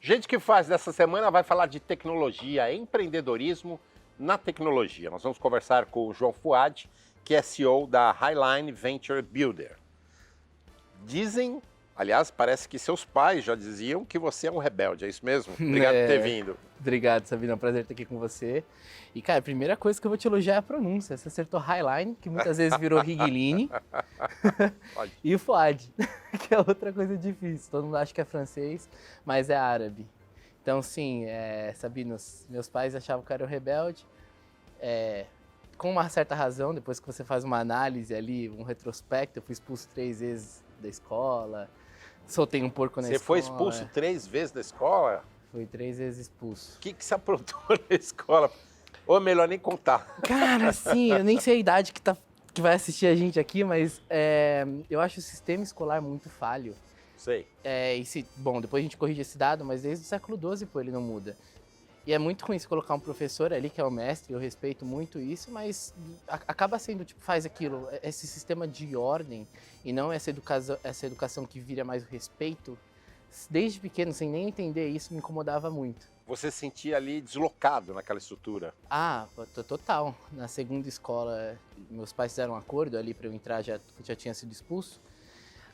Gente que faz dessa semana vai falar de tecnologia, empreendedorismo na tecnologia. Nós vamos conversar com o João Fuad, que é CEO da Highline Venture Builder. Dizem, aliás, parece que seus pais já diziam que você é um rebelde, é isso mesmo? Obrigado por ter vindo. Obrigado, Sabino, é um prazer estar aqui com você. E, cara, a primeira coisa que eu vou te elogiar é a pronúncia. Você acertou Highline, que muitas vezes virou Highline, e o Fuad, que é outra coisa difícil. Todo mundo acha que é francês, mas é árabe. Então, sim, Sabino, meus pais achavam que eu era um rebelde. Com uma certa razão, depois que você faz uma análise ali, um retrospecto, eu fui expulso 3 vezes da escola, soltei um porco na escola. Você foi expulso 3 vezes da escola? Fui 3 vezes expulso. O que você aprontou na escola? Ou é melhor nem contar? Cara, sim, eu nem sei a idade que vai assistir a gente aqui, mas eu acho o sistema escolar muito falho. Sei. Bom, depois a gente corrige esse dado, mas desde o século XII, pô, ele não muda. E é muito ruim se colocar um professor ali, que é o mestre, eu respeito muito isso, mas acaba sendo, tipo, faz aquilo, esse sistema de ordem, e não essa educação que vira mais o respeito. Desde pequeno, sem nem entender isso, me incomodava muito. Você se sentia ali deslocado naquela estrutura? Ah, total. Na segunda escola, meus pais fizeram um acordo ali para eu entrar, já tinha sido expulso.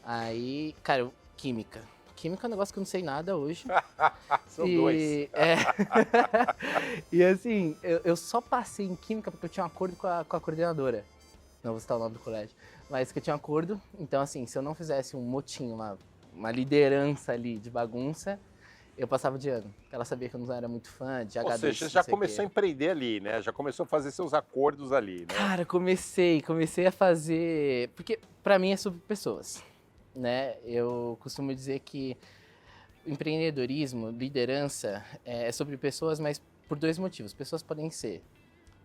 Aí, cara, Química. Química é um negócio que eu não sei nada hoje. São dois. E assim, eu só passei em Química porque eu tinha um acordo com a coordenadora. Não vou citar o nome do colégio. Mas que eu tinha um acordo. Então, assim, se eu não fizesse um motim, uma liderança ali de bagunça, eu passava de ano. Ela sabia que eu não era muito fã de H2. Ou seja, você já começou a empreender ali, né? Já começou a fazer seus acordos ali, né? Cara, comecei a fazer... Porque pra mim é sobre pessoas, né? Eu costumo dizer que empreendedorismo, liderança, é sobre pessoas, mas por 2 motivos. Pessoas podem ser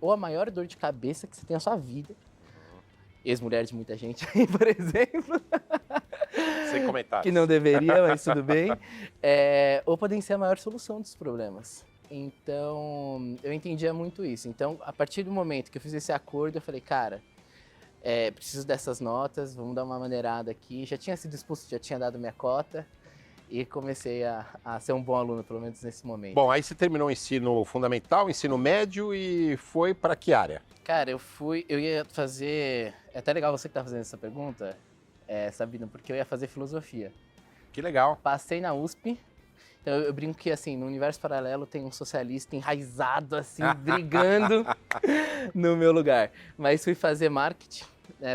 ou a maior dor de cabeça que você tem na sua vida, ex-mulher de muita gente aí, por exemplo. Sem comentários. Que não deveria, mas tudo bem. Ou podem ser a maior solução dos problemas. Então, eu entendia muito isso. Então, a partir do momento que eu fiz esse acordo, eu falei, cara, preciso dessas notas, vamos dar uma maneirada aqui. Já tinha sido expulso, já tinha dado minha cota. E comecei a ser um bom aluno, pelo menos nesse momento. Bom, aí você terminou o ensino fundamental, ensino médio e foi para que área? Cara, eu ia fazer... É até legal você que tá fazendo essa pergunta, Sabino, porque eu ia fazer filosofia. Que legal. Passei na USP, então eu brinco que, assim, no universo paralelo tem um socialista enraizado, assim, brigando no meu lugar. Mas fui fazer marketing,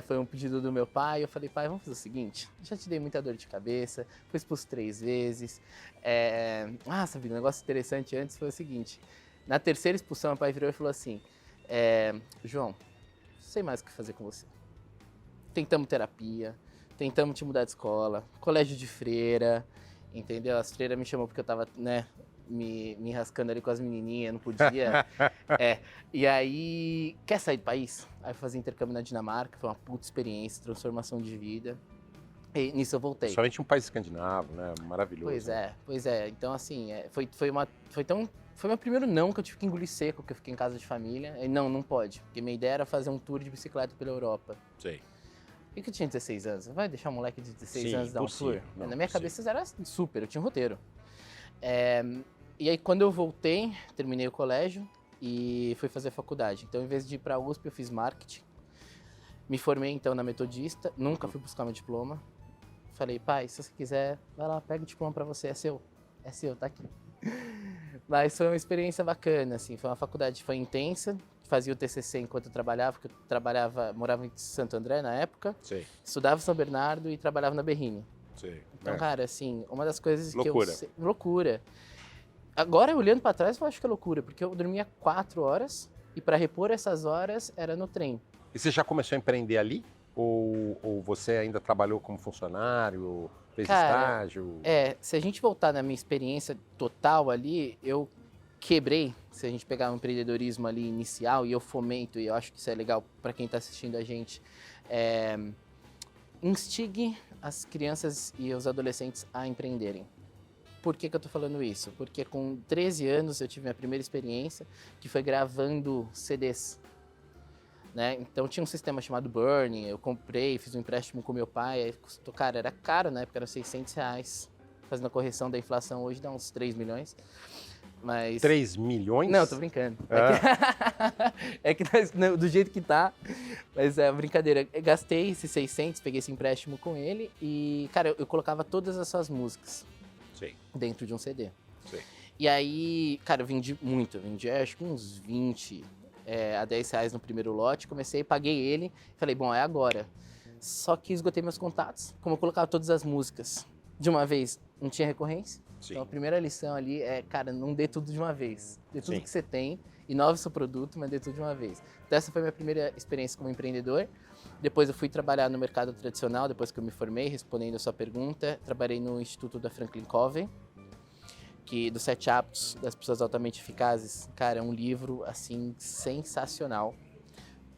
foi um pedido do meu pai, eu falei, pai, vamos fazer o seguinte, já te dei muita dor de cabeça, fui expulso 3 vezes. Sabino, um negócio interessante antes foi o seguinte, na terceira expulsão, meu pai virou e falou assim, João, não sei mais o que fazer com você. Tentamos terapia, tentamos te mudar de escola, colégio de freira, entendeu? As freiras me chamou porque eu tava, né, me enrascando ali com as menininhas, não podia. E aí, quer sair do país? Aí eu fazia intercâmbio na Dinamarca, foi uma puta experiência, transformação de vida. E nisso eu voltei. Somente um país escandinavo, né? Maravilhoso. Pois é. Então, assim, foi meu primeiro não que eu tive que engolir seco, que eu fiquei em casa de família. E não pode, porque minha ideia era fazer um tour de bicicleta pela Europa. Sei. E que eu tinha 16 anos, vai deixar um moleque de 16 anos dar um tour? Não, na minha cabeça era super, eu tinha um roteiro. E aí quando eu voltei, terminei o colégio e fui fazer faculdade. Então em vez de ir pra USP, eu fiz marketing. Me formei então na Metodista, nunca fui buscar meu diploma. Falei, pai, se você quiser, vai lá, pega o diploma pra você, é seu, tá aqui. Mas foi uma experiência bacana, assim, foi uma faculdade, foi intensa. Fazia o TCC enquanto eu trabalhava, porque eu morava em Santo André na época. Sei. Estudava em São Bernardo e trabalhava na Berrini. Sei. Então, cara, assim, uma das coisas loucura. que eu... Loucura. Agora, olhando pra trás, eu acho que é loucura, porque eu dormia 4 horas e pra repor essas horas era no trem. E você já começou a empreender ali? Ou você ainda trabalhou como funcionário, fez estágio? Se a gente voltar na minha experiência total ali, eu quebrei, se a gente pegar um empreendedorismo ali inicial, e eu fomento, e eu acho que isso é legal para quem está assistindo a gente, instigue as crianças e os adolescentes a empreenderem. Por que eu tô falando isso? Porque com 13 anos eu tive minha primeira experiência, que foi gravando CDs. Né? Então tinha um sistema chamado Burning, eu comprei, fiz um empréstimo com meu pai, aí custou, cara, era caro na época, era R$600. fazendo a correção da inflação hoje dá uns 3 milhões. Mas... 3 milhões? Não, tô brincando. É que do jeito que tá, mas é brincadeira. Eu gastei esses 600, peguei esse empréstimo com ele e, cara, eu colocava todas as suas músicas dentro de um CD. Sim. E aí, cara, eu vendi muito, eu vendi acho que uns 20 a 10 reais no primeiro lote, comecei, paguei ele, falei, bom, é agora. Só que esgotei meus contatos, como eu colocava todas as músicas de uma vez, não tinha recorrência. Sim. Então a primeira lição ali é, cara, não dê tudo de uma vez. Dê tudo Sim. que você tem, inove seu produto, mas dê tudo de uma vez. Então essa foi a minha primeira experiência como empreendedor. Depois eu fui trabalhar no mercado tradicional, depois que eu me formei, respondendo a sua pergunta. Trabalhei no Instituto da Franklin Covey, que dos 7 hábitos das pessoas altamente eficazes. Cara, é um livro, assim, sensacional,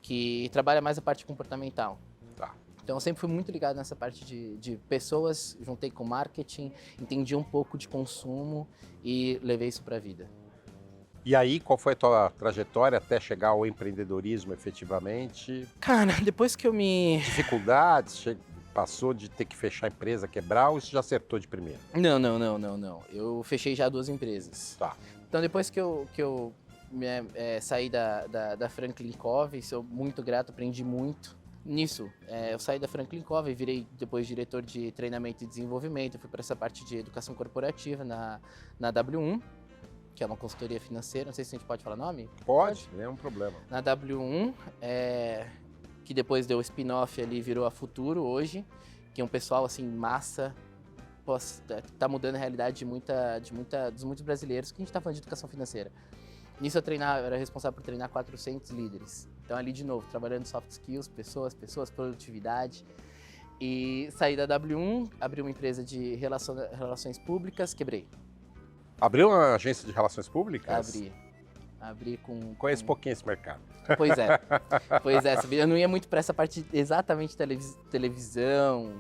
que trabalha mais a parte comportamental. Tá. Então eu sempre fui muito ligado nessa parte de pessoas, juntei com marketing, entendi um pouco de consumo e levei isso para a vida. E aí, qual foi a tua trajetória até chegar ao empreendedorismo efetivamente? Cara, depois que eu me... Dificuldades? Passou de ter que fechar a empresa, quebrar, ou isso já acertou de primeira? Não. Eu fechei já 2 empresas. Tá. Então depois que eu saí da Franklin Covey, sou muito grato, aprendi muito. Nisso, eu saí da Franklin Covey, virei depois diretor de treinamento e desenvolvimento, fui para essa parte de educação corporativa na W1, que é uma consultoria financeira, não sei se a gente pode falar nome? Pode, nenhum problema. Na W1, que depois deu o spin-off ali, virou a Futuro hoje, que é um pessoal assim, massa, tá mudando a realidade dos muitos brasileiros, que a gente tá falando de educação financeira. Nisso eu era responsável por treinar 400 líderes. Então ali de novo, trabalhando soft skills, pessoas, produtividade. E saí da W1, abri uma empresa de relações públicas, quebrei. Abriu uma agência de relações públicas? Abri com... Conheço pouquinho esse mercado. Pois é, eu não ia muito para essa parte exatamente televisão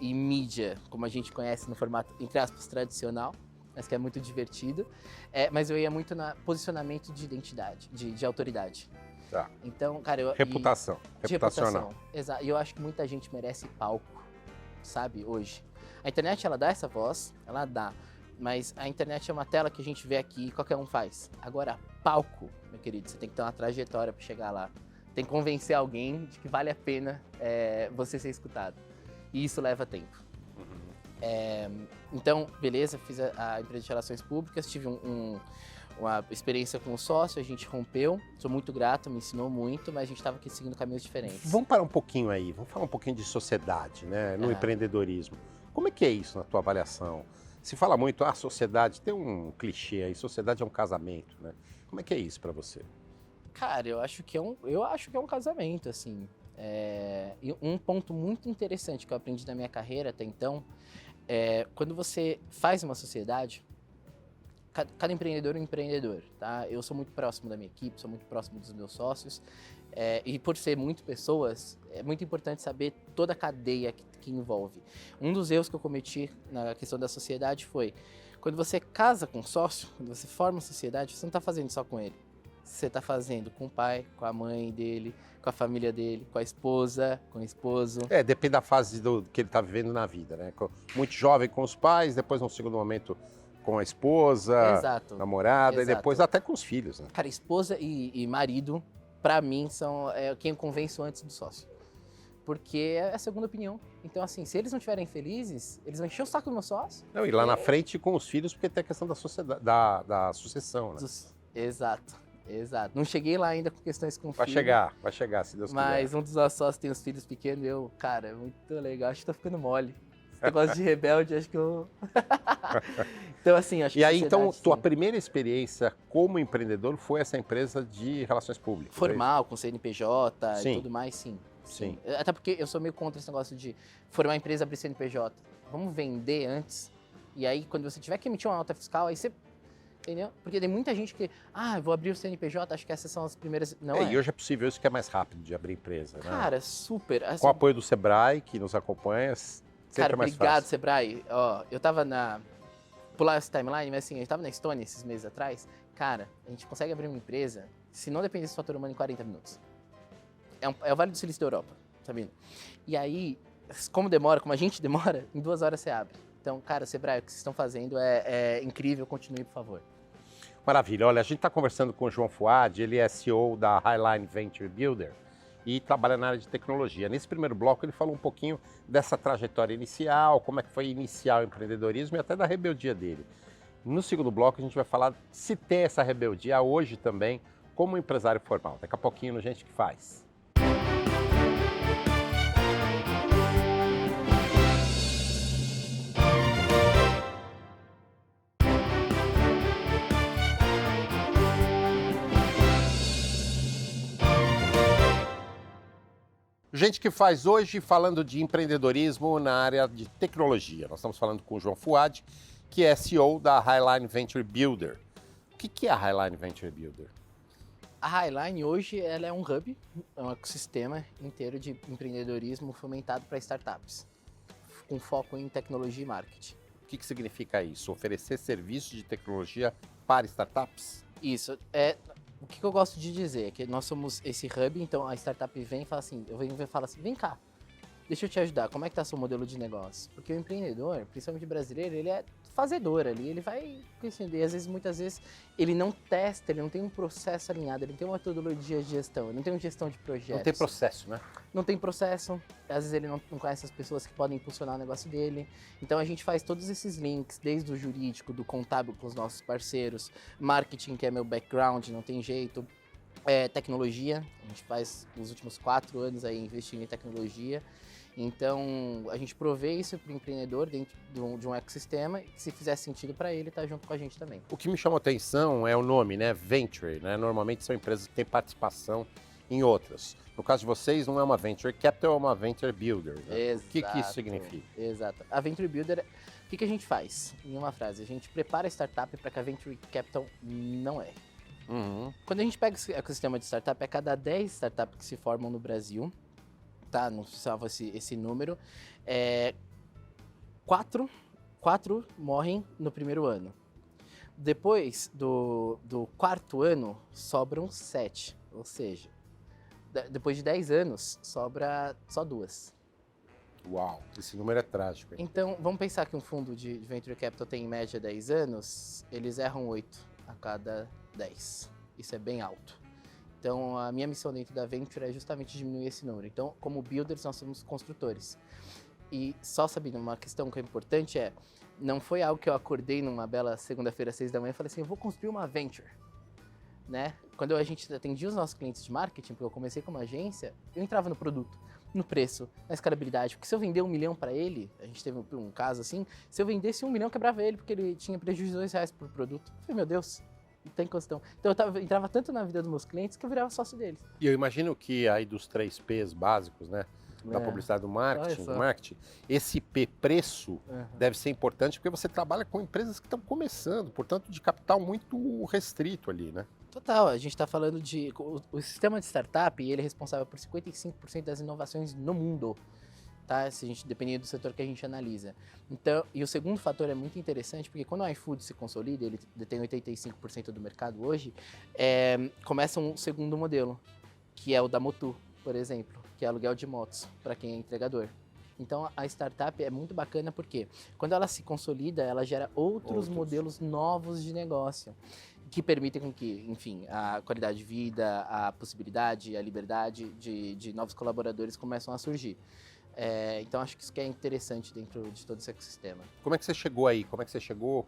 e mídia, como a gente conhece no formato, entre aspas, tradicional, mas que é muito divertido. Mas eu ia muito no posicionamento de identidade, de autoridade. Tá. Então, cara, reputação. Reputacional. Exato. E eu acho que muita gente merece palco, sabe, hoje. A internet, ela dá essa voz, ela dá. Mas a internet é uma tela que a gente vê aqui e qualquer um faz. Agora, palco, meu querido, você tem que ter uma trajetória para chegar lá. Tem que convencer alguém de que vale a pena você ser escutado. E isso leva tempo. Então, beleza, fiz a empresa de relações públicas, tive uma experiência com o sócio, a gente rompeu. Sou muito grato, me ensinou muito, mas a gente estava aqui seguindo caminhos diferentes. Vamos parar um pouquinho aí, vamos falar um pouquinho de sociedade, né, no empreendedorismo. Como é que é isso na tua avaliação? Se fala muito, sociedade, tem um clichê aí, sociedade é um casamento, né? Como é que é isso para você? Cara, eu acho que é um casamento, assim. E um ponto muito interessante que eu aprendi na minha carreira até então, quando você faz uma sociedade, cada empreendedor é um empreendedor, tá? Eu sou muito próximo da minha equipe, sou muito próximo dos meus sócios, e por ser muito pessoas, é muito importante saber toda a cadeia que envolve. Um dos erros que eu cometi na questão da sociedade foi, quando você casa com um sócio, quando você forma uma sociedade, você não está fazendo só com ele. Você está fazendo com o pai, com a mãe dele, com a família dele, com a esposa, com o esposo. Depende da fase que ele está vivendo na vida, né? Muito jovem com os pais, depois num segundo momento com a esposa, Exato. namorada, e depois até com os filhos, né? Cara, esposa e marido, pra mim, são quem eu convenço antes do sócio. Porque é a segunda opinião. Então, assim, se eles não estiverem felizes, eles vão encher o saco do meu sócio. Não, e lá na frente com os filhos, porque tem a questão da da sucessão, né? Exato. Não cheguei lá ainda com questões com Vai filho. vai chegar, se Deus quiser. Mas um dos nossos sócios tem os filhos pequenos e cara, é muito legal, acho que tá ficando mole. Esse negócio de rebelde, acho que eu... Então, assim, acho que... E aí, então, tua primeira experiência como empreendedor foi essa empresa de relações públicas? Formal, com CNPJ Sim. e tudo mais, sim. Sim. Até porque eu sou meio contra esse negócio de formar empresa, abrir CNPJ. Vamos vender antes, e aí, quando você tiver que emitir uma nota fiscal, aí você... Entendeu? Porque tem muita gente que, vou abrir o CNPJ, acho que essas são as primeiras... Não E hoje é possível isso que é mais rápido de abrir empresa, né? Cara, super. Assim, com o apoio do Sebrae, que nos acompanha, sempre é mais obrigado, fácil. Sebrae. Ó, eu tava pular essa timeline, mas assim, eu tava na Estônia esses meses atrás. Cara, a gente consegue abrir uma empresa, se não dependesse do fator humano, em 40 minutos. É o Vale do Silício da Europa, sabendo? E aí, como a gente demora, em 2 horas você abre. Então, cara, Sebrae, o que vocês estão fazendo é incrível, continue, por favor. Maravilha. Olha, a gente está conversando com o João Fuad, ele é CEO da Highline Venture Builder e trabalha na área de tecnologia. Nesse primeiro bloco ele falou um pouquinho dessa trajetória inicial, como é que foi iniciar o empreendedorismo e até da rebeldia dele. No segundo bloco a gente vai falar se tem essa rebeldia hoje também como empresário formal. Daqui a pouquinho no Gente que Faz. Gente que Faz hoje falando de empreendedorismo na área de tecnologia. Nós estamos falando com o João Fuad, que é CEO da Highline Venture Builder. O que é a Highline Venture Builder? A Highline hoje ela é um hub, é um ecossistema inteiro de empreendedorismo fomentado para startups, com foco em tecnologia e marketing. O que significa isso? Oferecer serviços de tecnologia para startups? Isso. O que eu gosto de dizer é que nós somos esse hub, então a startup vem e fala assim, vem cá, deixa eu te ajudar, como é que tá seu modelo de negócio? Porque o empreendedor, principalmente brasileiro, ele é fazedor ali, ele vai entender, muitas vezes, ele não testa, ele não tem um processo alinhado, ele não tem uma metodologia de gestão, ele não tem uma gestão de projetos. Não tem processo, né? Não tem processo, às vezes ele não conhece as pessoas que podem impulsionar o negócio dele. Então a gente faz todos esses links, desde o jurídico, do contábil com os nossos parceiros, marketing, que é meu background, não tem jeito, tecnologia, a gente faz nos últimos 4 anos aí investindo em tecnologia. Então, a gente provê isso para o empreendedor dentro de um ecossistema e se fizer sentido para ele, tá junto com a gente também. O que me chamou a atenção é o nome, né? Venture, né? Normalmente são empresas que têm participação em outras. No caso de vocês, não é uma Venture Capital, é uma Venture Builder. Né? Exato, o que isso significa? Exato. A Venture Builder, o que a gente faz? Em uma frase, a gente prepara a startup para que a Venture Capital não erre. Uhum. Quando a gente pega esse ecossistema de startup, a cada 10 startups que se formam no Brasil, tá? Não precisava esse número. 4 morrem no primeiro ano. Depois do 4º ano, sobram 7. Ou seja, depois de 10 anos, sobra só 2. Uau, esse número é trágico. Hein? Então, vamos pensar que um fundo de Venture Capital tem em média 10 anos, eles erram 8 a cada 10. Isso é bem alto. Então, a minha missão dentro da Venture é justamente diminuir esse número. Então, como builders, nós somos construtores. E só sabendo, uma questão que é importante não foi algo que eu acordei numa bela segunda-feira, 6 da manhã, e falei assim, eu vou construir uma Venture. Né? Quando a gente atendia os nossos clientes de marketing, porque eu comecei como agência, eu entrava no produto, no preço, na escalabilidade. Porque se eu vender 1 milhão para ele, a gente teve um caso assim, se eu vendesse 1 milhão, quebrava ele, porque ele tinha prejuízo de R$2 por produto. Eu falei, meu Deus, não tem questão. Então eu entrava tanto na vida dos meus clientes que eu virava sócio deles. E eu imagino que aí dos 3 P's básicos, né? Da publicidade do marketing, esse P, preço, deve ser importante porque você trabalha com empresas que estão começando, portanto, de capital muito restrito ali, né? Total, a gente está falando de... O sistema de startup, ele é responsável por 55% das inovações no mundo. Tá? Se a gente, dependendo do setor que a gente analisa. Então, e o segundo fator é muito interessante, porque quando o iFood se consolida, ele detém 85% do mercado hoje, começa um segundo modelo, que é o da Motu, por exemplo, que é aluguel de motos para quem é entregador. Então, a startup é muito bacana porque quando ela se consolida, ela gera outros modelos novos de negócio que permitem com que, enfim, a qualidade de vida, a possibilidade, a liberdade de novos colaboradores começam a surgir. Então, acho que isso que é interessante dentro de todo esse ecossistema. Como é que você chegou aí? Como é que você chegou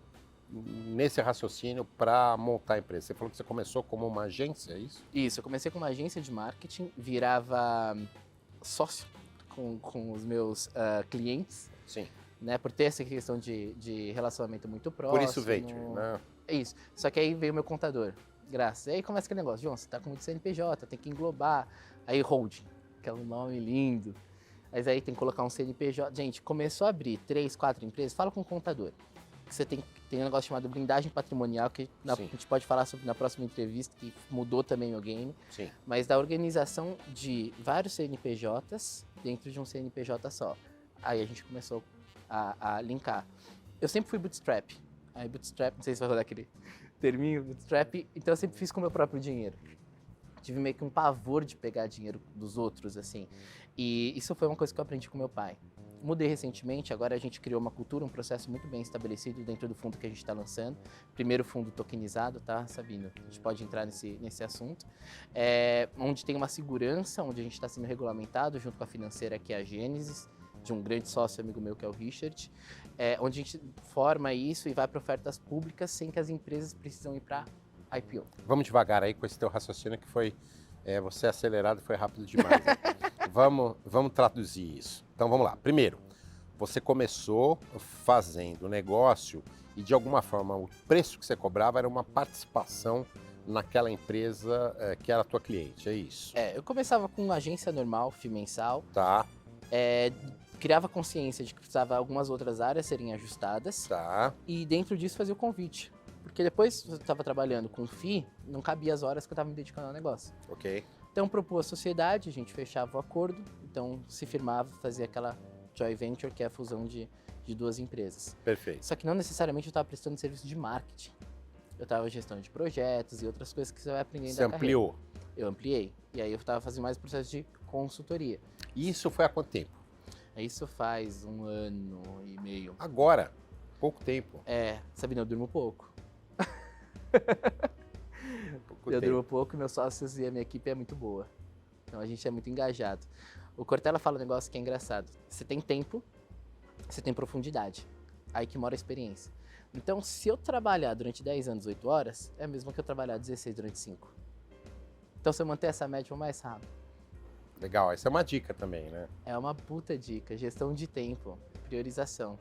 nesse raciocínio para montar a empresa? Você falou que você começou como uma agência, é isso? Isso, eu comecei como uma agência de marketing, virava sócio com os meus clientes. Sim. Né, por ter essa questão de relacionamento muito próximo. Por isso Venture, né? É isso. Só que aí veio o meu contador. Graças. Aí começa aquele negócio, João, você tá com muito CNPJ, tem que englobar. Aí holding, que é um nome lindo. Mas aí tem que colocar um CNPJ. Gente, começou a abrir 3, 4 empresas, fala com o contador. Você tem um negócio chamado blindagem patrimonial, que a gente pode falar sobre na próxima entrevista, que mudou também meu game. Sim. Mas da organização de vários CNPJs dentro de um CNPJ só. Aí a gente começou a linkar. Eu sempre fui bootstrap. Aí bootstrap, não sei se vai rodar aquele terminho, bootstrap, então eu sempre fiz com o meu próprio dinheiro. Tive meio que um pavor de pegar dinheiro dos outros, assim. E isso foi uma coisa que eu aprendi com meu pai. Mudei recentemente, agora a gente criou uma cultura, um processo muito bem estabelecido dentro do fundo que a gente está lançando. Primeiro fundo tokenizado, tá, Sabino? A gente pode entrar nesse assunto. Onde tem uma segurança, onde a gente está sendo regulamentado, junto com a financeira, que é a Gênesis, de um grande sócio amigo meu, que é o Richard, onde a gente forma isso e vai para ofertas públicas sem que as empresas precisam ir para IPO. Vamos devagar aí com esse teu raciocínio que foi, você acelerado foi rápido demais. Né? vamos traduzir isso. Então vamos lá. Primeiro, você começou fazendo negócio e de alguma forma o preço que você cobrava era uma participação naquela empresa que era a tua cliente, é isso? Eu começava com uma agência normal, FII mensal. Tá. Criava consciência de que precisava algumas outras áreas serem ajustadas. Tá. E dentro disso fazia o convite. Porque depois eu estava trabalhando com FII, não cabia as horas que eu estava me dedicando ao negócio. Ok. Então propôs a sociedade, a gente fechava o acordo, então se firmava, fazia aquela joint venture, que é a fusão de duas empresas. Perfeito. Só que não necessariamente eu estava prestando serviço de marketing. Eu estava gestão de projetos e outras coisas que você vai aprendendo Você na carreira. ampliou? Eu ampliei. E aí eu estava fazendo mais processo de consultoria. E isso foi há quanto tempo? Isso faz 1 ano e meio. Agora. Pouco tempo. Sabina, eu durmo pouco. Pouco Eu tempo. durmo pouco e meus sócios e a minha equipe é muito boa. Então a gente é muito engajado. O Cortella fala um negócio que é engraçado. Você tem tempo, você tem profundidade. Aí que mora a experiência. Então, se eu trabalhar durante 10 anos, 8 horas, é mesmo que eu trabalhar 16 durante 5. Então, se eu manter essa média, eu vou mais rápido. Legal, essa é uma dica também, né? É uma puta dica. Gestão de tempo, priorização.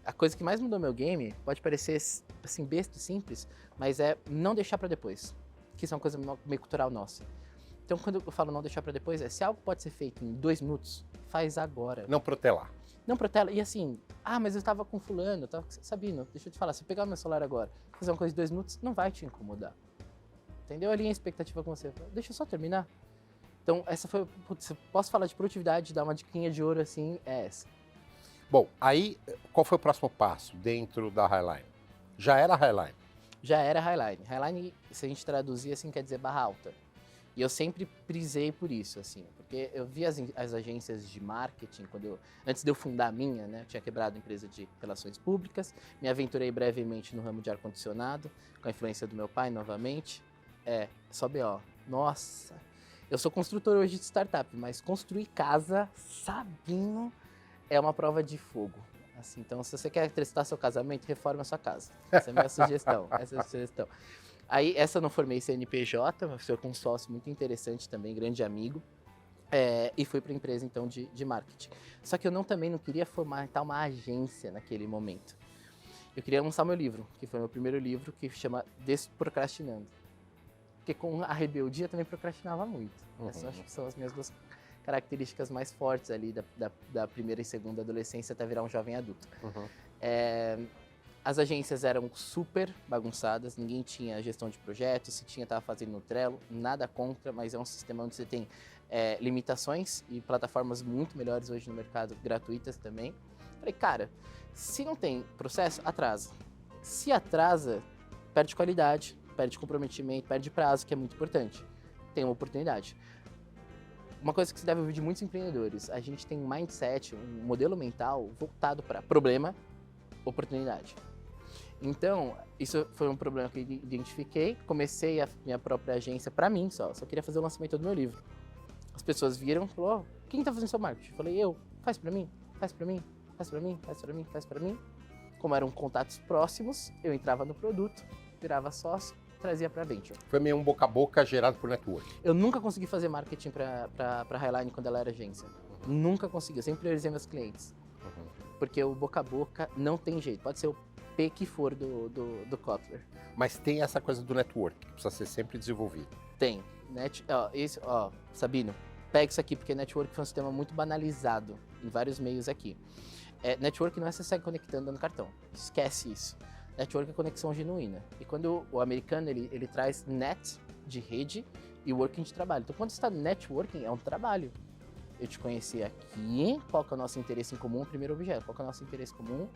A coisa que mais mudou meu game, pode parecer assim besta, simples, mas é não deixar pra depois. Que isso é uma coisa meio cultural nossa. Então, quando eu falo não deixar pra depois, se algo pode ser feito em 2 minutos, faz agora. Não protelar. Não protela. E assim, mas eu tava com fulano, eu tava com Sabino, deixa eu te falar, se eu pegar o meu celular agora, fazer uma coisa em 2 minutos, não vai te incomodar. Entendeu? Ali a expectativa com você. Deixa eu só terminar. Então, essa foi, putz, posso falar de produtividade, dar uma diquinha de ouro assim, é essa. Bom, aí, qual foi o próximo passo dentro da Highline? Já era Highline? Já era Highline. Highline, se a gente traduzir assim, quer dizer barra alta. E eu sempre prisei por isso, assim, porque eu vi as agências de marketing, antes de eu fundar a minha, né, eu tinha quebrado a empresa de relações públicas, me aventurei brevemente no ramo de ar-condicionado, com a influência do meu pai novamente, só BO. Nossa, eu sou construtor hoje de startup, mas construir casa, Sabino, é uma prova de fogo. Assim, então, se você quer testar seu casamento, reforme a sua casa. Essa é a minha sugestão. Aí, essa eu não formei CNPJ, mas foi com um sócio muito interessante também, grande amigo. E fui para a empresa, então, de marketing. Só que eu também não queria formatar uma agência naquele momento. Eu queria lançar meu livro, que foi meu primeiro livro, que chama Desprocrastinando. Porque com a rebeldia eu também procrastinava muito. Essas acho que são as minhas duas características mais fortes ali da primeira e segunda adolescência até virar um jovem adulto. As agências eram super bagunçadas, ninguém tinha gestão de projetos, se tinha, estava fazendo no Trello, nada contra, mas é um sistema onde você tem limitações e plataformas muito melhores hoje no mercado, gratuitas também. Falei, cara, se não tem processo, atrasa. Se atrasa, perde qualidade, perde comprometimento, perde prazo, que é muito importante. Tem uma oportunidade. Uma coisa que você deve ouvir de muitos empreendedores, a gente tem um mindset, um modelo mental voltado para problema, oportunidade. Então, isso foi um problema que eu identifiquei, comecei a minha própria agência para mim só queria fazer o lançamento do meu livro. As pessoas viram e falaram, quem tá fazendo seu marketing? Eu falei, eu, faz para mim, faz para mim, faz para mim, faz para mim, faz para mim. Como eram contatos próximos, eu entrava no produto, virava sócio, trazia para Venture. Foi meio um boca a boca gerado por network. Eu nunca consegui fazer marketing para Highline quando ela era agência. Nunca consegui, eu sempre priorizei meus clientes. Porque o boca a boca não tem jeito, pode ser o P que for do Kotler. Mas tem essa coisa do network, que precisa ser sempre desenvolvido. Tem. Sabino, pega isso aqui, porque network foi um sistema muito banalizado em vários meios aqui. Network não é você sair conectando no cartão, esquece isso. Network é conexão genuína. E quando o americano, ele traz net de rede e working de trabalho. Então, quando você está networking, é um trabalho. Eu te conheci aqui, qual que é o nosso interesse em comum? Primeiro objeto, qual que é o nosso interesse comum?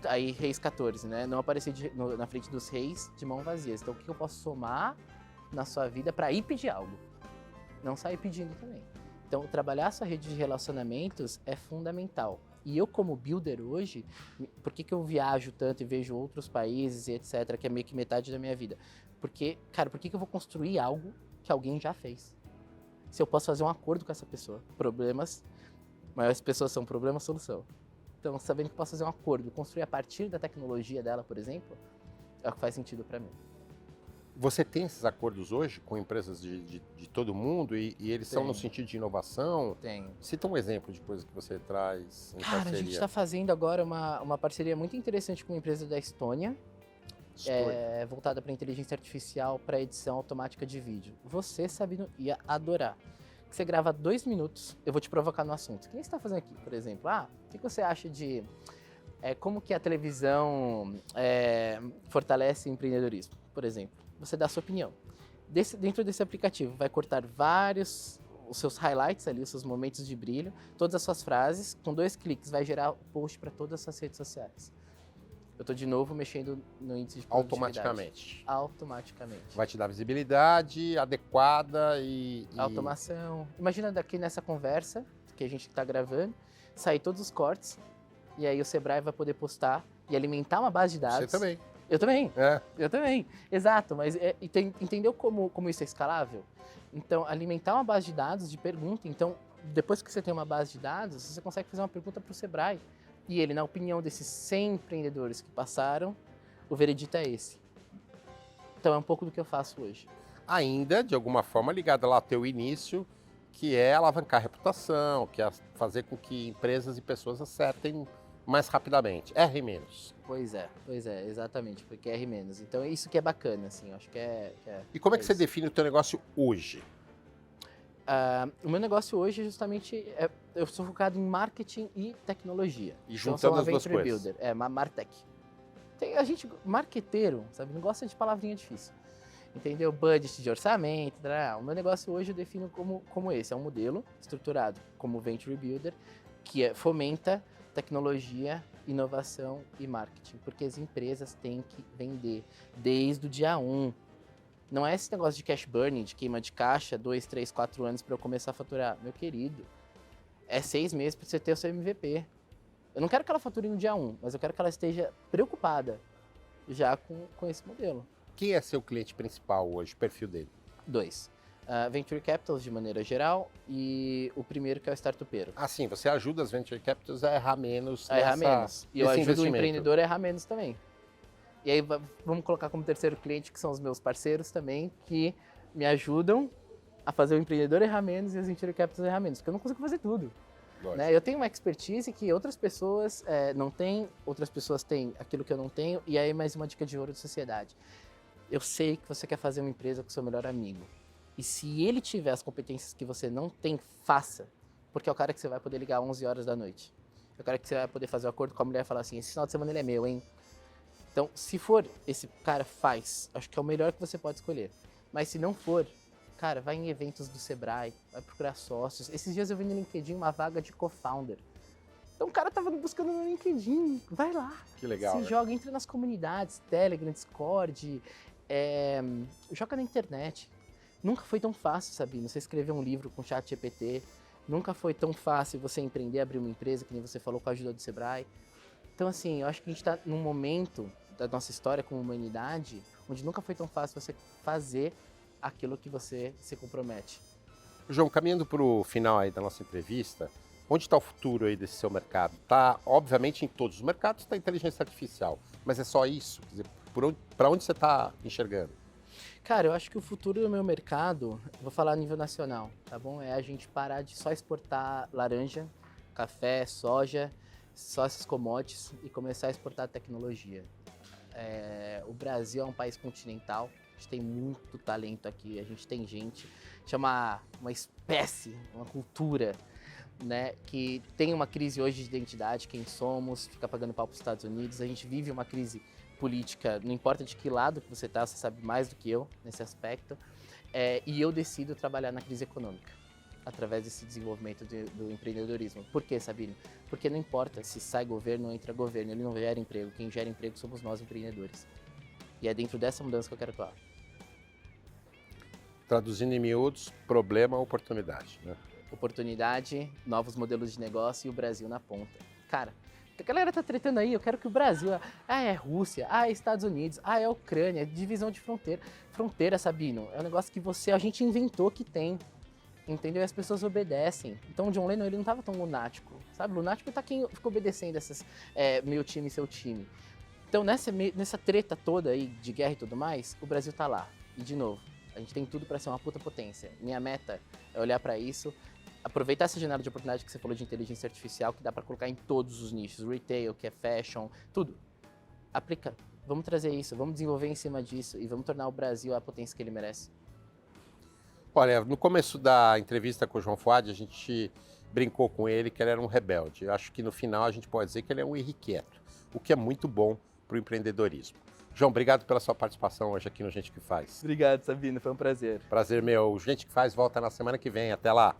Aí, reis 14, né? Não aparecer na frente dos reis de mão vazias. Então, o que eu posso somar na sua vida para ir pedir algo? Não sair pedindo também. Então, trabalhar a sua rede de relacionamentos é fundamental. E eu, como builder hoje, por que eu viajo tanto e vejo outros países e etc., que é meio que metade da minha vida? Porque, cara, por que eu vou construir algo que alguém já fez? Se eu posso fazer um acordo com essa pessoa. Problemas, maiores pessoas são problema, solução. Então, sabendo que eu posso fazer um acordo, construir a partir da tecnologia dela, por exemplo, é o que faz sentido para mim. Você tem esses acordos hoje com empresas de todo mundo e eles são no sentido de inovação? Tenho. Cita um exemplo de coisa que você traz em Cara, parceria. a gente está fazendo agora uma parceria muito interessante com uma empresa da Estônia, voltada para inteligência artificial para edição automática de vídeo. Você, Sabino, ia adorar. Você grava 2 minutos, eu vou te provocar no assunto. O que você está fazendo aqui, por exemplo? O que você acha de como que a televisão fortalece o empreendedorismo, por exemplo? Você dá a sua opinião. Dentro desse aplicativo, vai cortar vários os seus highlights ali, os seus momentos de brilho, todas as suas frases. Com 2 cliques, vai gerar post para todas as suas redes sociais. Eu estou de novo mexendo no índice de produtividade. Automaticamente. Vai te dar visibilidade adequada e... Automação. Imagina daqui nessa conversa que a gente está gravando, sair todos os cortes, e aí o Sebrae vai poder postar e alimentar uma base de dados. Você também. Eu também. É. Eu também. Exato, mas entendeu como isso é escalável? Então, alimentar uma base de dados de pergunta. Então, depois que você tem uma base de dados, você consegue fazer uma pergunta para o Sebrae. E ele, na opinião desses 100 empreendedores que passaram, o veredito é esse. Então, é um pouco do que eu faço hoje. Ainda, de alguma forma, ligado lá ao teu início, que é alavancar a reputação, que é fazer com que empresas e pessoas acertem mais rapidamente. R menos. Pois é, exatamente, porque R menos. Então, é isso que é bacana, assim, eu acho que é... E como é que você define o teu negócio hoje? O meu negócio hoje, justamente, eu sou focado em marketing e tecnologia. E juntando as duas Venture coisas. Builder, Martech. A gente, marqueteiro, sabe, não gosta de palavrinha difícil. Entendeu? Budget de orçamento. O meu negócio hoje eu defino como esse. É um modelo estruturado como Venture Builder, que fomenta tecnologia, inovação e marketing. Porque as empresas têm que vender desde o dia 1. Não é esse negócio de cash burning, de queima de caixa, 2, 3, 4 anos para eu começar a faturar. Meu querido, é 6 meses para você ter o seu MVP. Eu não quero que ela fature no dia 1, mas eu quero que ela esteja preocupada já com esse modelo. Quem é seu cliente principal hoje, o perfil dele? 2. Venture Capitals de maneira geral e o primeiro que é o startupeiro. Sim, você ajuda as Venture Capitals a errar menos. A errar menos. E eu ajudo o investimento. empreendedor a errar menos também. E aí vamos colocar como terceiro cliente, que são os meus parceiros também, que me ajudam a fazer o empreendedor errar menos e as Venture Capitals errar menos, porque eu não consigo fazer tudo. Né? Eu tenho uma expertise que outras pessoas não têm, outras pessoas têm aquilo que eu não tenho, e aí mais uma dica de ouro de sociedade. Eu sei que você quer fazer uma empresa com seu melhor amigo. E se ele tiver as competências que você não tem, faça. Porque é o cara que você vai poder ligar às 11 horas da noite. É o cara que você vai poder fazer um acordo com a mulher e falar assim, esse final de semana ele é meu, hein? Então, se for, esse cara faz. Acho que é o melhor que você pode escolher. Mas se não for, cara, vai em eventos do Sebrae, vai procurar sócios. Esses dias eu vi no LinkedIn uma vaga de co-founder. Então o cara tava buscando no LinkedIn, vai lá. Que legal, Se joga, entra nas comunidades, Telegram, Discord, joga na internet. Nunca foi tão fácil, Sabino, você escrever um livro com ChatGPT. Nunca foi tão fácil você empreender, abrir uma empresa, que nem você falou, com a ajuda do Sebrae. Então, assim, eu acho que a gente está num momento da nossa história como humanidade onde nunca foi tão fácil você fazer aquilo que você se compromete. João, caminhando para o final aí da nossa entrevista, onde está o futuro aí desse seu mercado? Está, obviamente, em todos os mercados está a inteligência artificial, mas é só isso? Quer dizer, para onde você está enxergando? Cara, eu acho que o futuro do meu mercado, vou falar a nível nacional, tá bom? É a gente parar de só exportar laranja, café, soja, só esses commodities e começar a exportar tecnologia. O Brasil é um país continental, a gente tem muito talento aqui, a gente tem gente, chama uma espécie, uma cultura, né, que tem uma crise hoje de identidade, quem somos, fica pagando pau para os Estados Unidos, a gente vive uma crise política, não importa de que lado que você está, você sabe mais do que eu nesse aspecto, e eu decido trabalhar na crise econômica, através desse desenvolvimento do empreendedorismo. Por quê, Sabino? Porque não importa se sai governo ou entra governo, ele não gera emprego, quem gera emprego somos nós empreendedores. E é dentro dessa mudança que eu quero atuar. Traduzindo em miúdos, problema, oportunidade, né? oportunidade, novos modelos de negócio e o Brasil na ponta. Cara, a galera tá tretando aí, eu quero que o Brasil... é Rússia, é Estados Unidos, é Ucrânia, divisão de fronteira. Fronteira, Sabino, é um negócio que a gente inventou que tem. Entendeu? E as pessoas obedecem. Então o John Lennon, ele não tava tão lunático, sabe? Lunático tá quem fica obedecendo essas meu time e seu time. Então nessa treta toda aí de guerra e tudo mais, o Brasil tá lá. E de novo, a gente tem tudo para ser uma puta potência. Minha meta é olhar para isso, aproveitar essa janela de oportunidade que você falou de inteligência artificial, que dá para colocar em todos os nichos, retail, que é fashion, tudo. Aplica. Vamos trazer isso, vamos desenvolver em cima disso e vamos tornar o Brasil a potência que ele merece. Olha, no começo da entrevista com o João Fuad, a gente brincou com ele que ele era um rebelde. Eu acho que no final a gente pode dizer que ele é um irrequieto, o que é muito bom para o empreendedorismo. João, obrigado pela sua participação hoje aqui no Gente que Faz. Obrigado, Sabino, foi um prazer. Prazer meu. O Gente que Faz volta na semana que vem. Até lá.